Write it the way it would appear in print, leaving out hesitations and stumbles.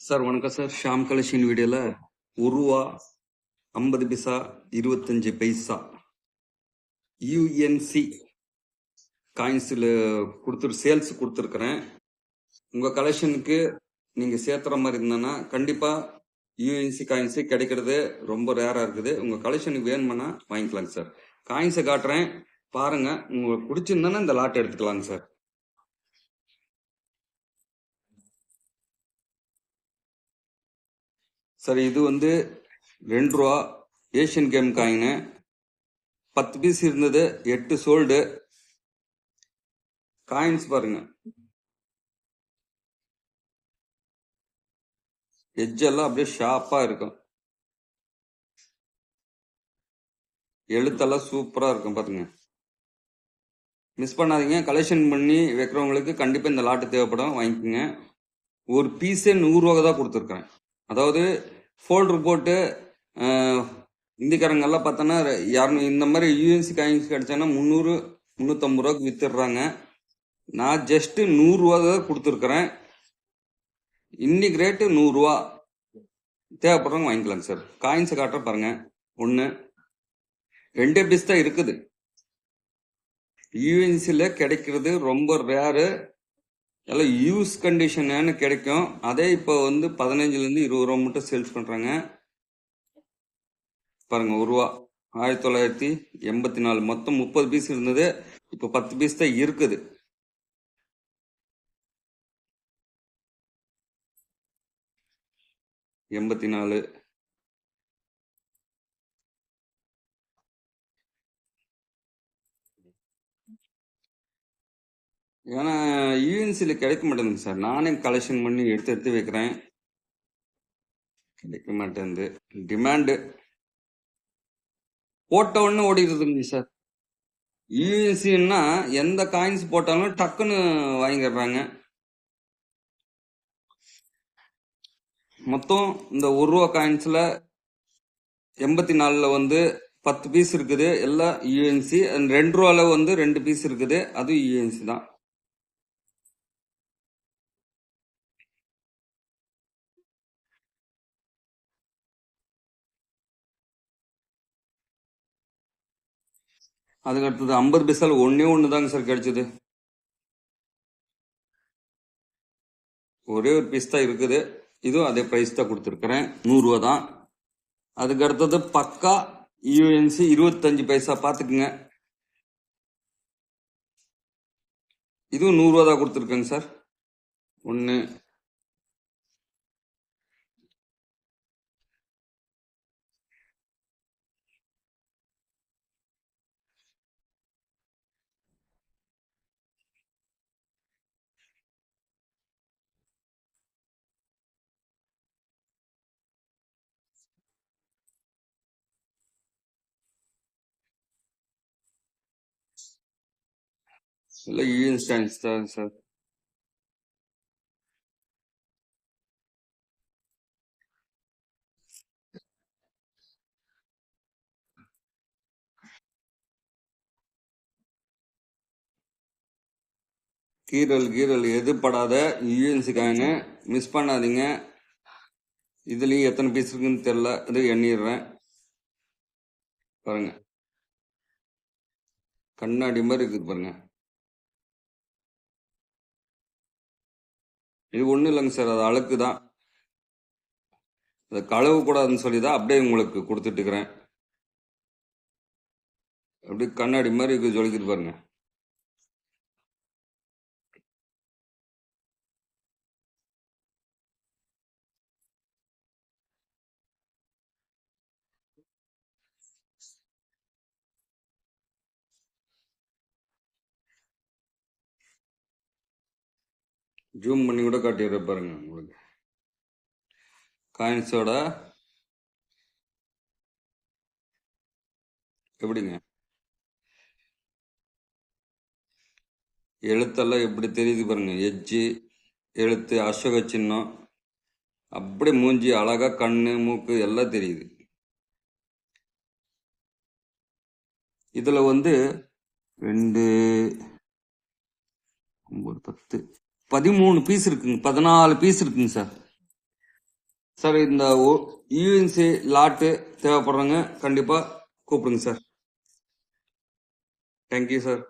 Sir வணக்கம் sir. Sham collection வீடியோல ரூபா 50 பைசா 25 பைசா யூஎன்சி காயின்ஸில் சேல்ஸ் கொடுத்துருக்குறேன். உங்கள் கலெக்ஷனுக்கு நீங்கள் சேர்த்துற மாதிரி இருந்தேன்னா கண்டிப்பாக யூஎன்சி காயின்ஸு கிடைக்கிறது ரொம்ப ரேராக இருக்குது. உங்கள் கலெக்ஷனுக்கு வேணுமானா வாங்கிக்கலாங்க சார். காயின்ஸை காட்டுறேன் பாருங்கள், உங்களுக்கு பிடிச்சிருந்தேன்னா இந்த லாட் எடுத்துக்கலாங்க சார். சார் இது வந்து 2 ரூபா ஏஷியன் கேம் காயின்னு 10 பீஸ் இருந்தது, 8 சோல்டு. காயின்ஸ் பாருங்க, எட்ஜ் எல்லாம் அப்படியே ஷார்ப்பா இருக்கும், எழுத்தெல்லாம் சூப்பரா இருக்கும் பாருங்க. மிஸ் பண்ணாதீங்க. கலெக்ஷன் பண்ணி வைக்கிறவங்களுக்கு கண்டிப்பா இந்த லாட்டு தேவைப்படும், வாங்கிக்கோங்க. ஒரு பீஸே 100 ரூபா தான் கொடுத்துருக்கேன். அதாவது ஃபோல்டர் போட்டு இந்திக்காரங்கெல்லாம் பார்த்தோன்னா இந்த மாதிரி யூஎன்சி காயின்ஸ் கிடைச்சாங்கன்னா 300 350 ரூபாய்க்கு வித்துடுறாங்க. நான் ஜஸ்ட் 100 ரூபா தான் கொடுத்துருக்குறேன். இன்னைக்கு ரேட்டு 100 ரூபா. தேவைப்படுறவங்க வாங்கிக்கலாங்க சார். காயின்ஸை காட்டுற பாருங்க. 1 2 பீஸ் தான் இருக்குது. யூஎன்சியில் கிடைக்கிறது ரொம்ப ரேரு, எல்லாம் யூஸ் கண்டிஷன் கிடைக்கும். அதே இப்போ வந்து 15லேருந்து 20 ரூபா மட்டும் சேல்ஸ் பண்ணுறாங்க பாருங்க. 1 ரூபா 1984, மொத்தம் 30 பீஸ் இருந்தது, இப்போ 10 பீஸ் தான் இருக்குது. $84. ஏன்னா யூஎன்சியில் கிடைக்க மாட்டேங்குது சார். நானே கலெக்ஷன் பண்ணி எடுத்து வைக்கிறேன், கிடைக்க மாட்டேங்குது. டிமாண்டு போட்ட உடனே ஓடிடுதுங்க சார். யூஎன்சின்னா எந்த காயின்ஸ் போட்டாலும் டக்குன்னு வாங்கிடுறாங்க. மொத்தம் இந்த 1 ரூபா காயின்ஸில் 84 வந்து 10 பீஸ் இருக்குது, எல்லாம் யூஎன்சி. 2 ரூபால வந்து 2 பீஸ் இருக்குது, அதுவும் யூஎன்சி தான். அதுக்கு அடுத்தது 50 பைசால ஒன்று தாங்க சார் கிடைச்சது. ஒரே ஒரு பீஸ் தான் இருக்குது, இதுவும் அதே ப்ரைஸ் தான் கொடுத்துருக்குறேன், 100 ரூபா தான். அதுக்கு அடுத்தது பக்கா யூஎன்சி 25 பைசா பார்த்துக்குங்க. இதுவும் 100 ரூபா தான் கொடுத்துருக்கேங்க சார். 1 இல்லை யூஎன்சி காயின்ஸ் தான் சார். கீரல் எது படாத யூஎன்சி காயின்னு மிஸ் பண்ணாதீங்க. இதுலேயும் எத்தனை பீஸ் இருக்குன்னு தெரில, இது எண்ணிடுறேன் பாருங்க. கண்ணாடி மாதிரி இருக்குது பாருங்க. இது ஒன்றும் இல்லைங்க சார், அது அழுக்கு தான், அதை கழுவ கூடாதுன்னு சொல்லி தான் அப்படியே உங்களுக்கு கொடுத்துட்டு இருக்கிறேன். அப்படியே கண்ணாடி மாதிரி இருக்குது, ஜொலிக்குது பாருங்க. ஜூம் பண்ணி கூட காட்டிடுற பாருங்க உங்களுக்கு. காயின்ஸோட எப்படிங்க எழுத்தெல்லாம் எப்படி தெரியுது பாருங்க. எஜ்ஜு எழுத்து, அசோக சின்னம், அப்படியே மூஞ்சி அழகா, கண்ணு மூக்கு எல்லாம் தெரியுது. இதுல வந்து 2 9 10 13 பீஸ் இருக்குங்க, 14 பீஸ் இருக்குங்க சார். சார் இந்த யூஎன்சி லாட்டு தேவைப்படுறவங்க கண்டிப்பா கூப்பிடுங்க சார். Thank you sir.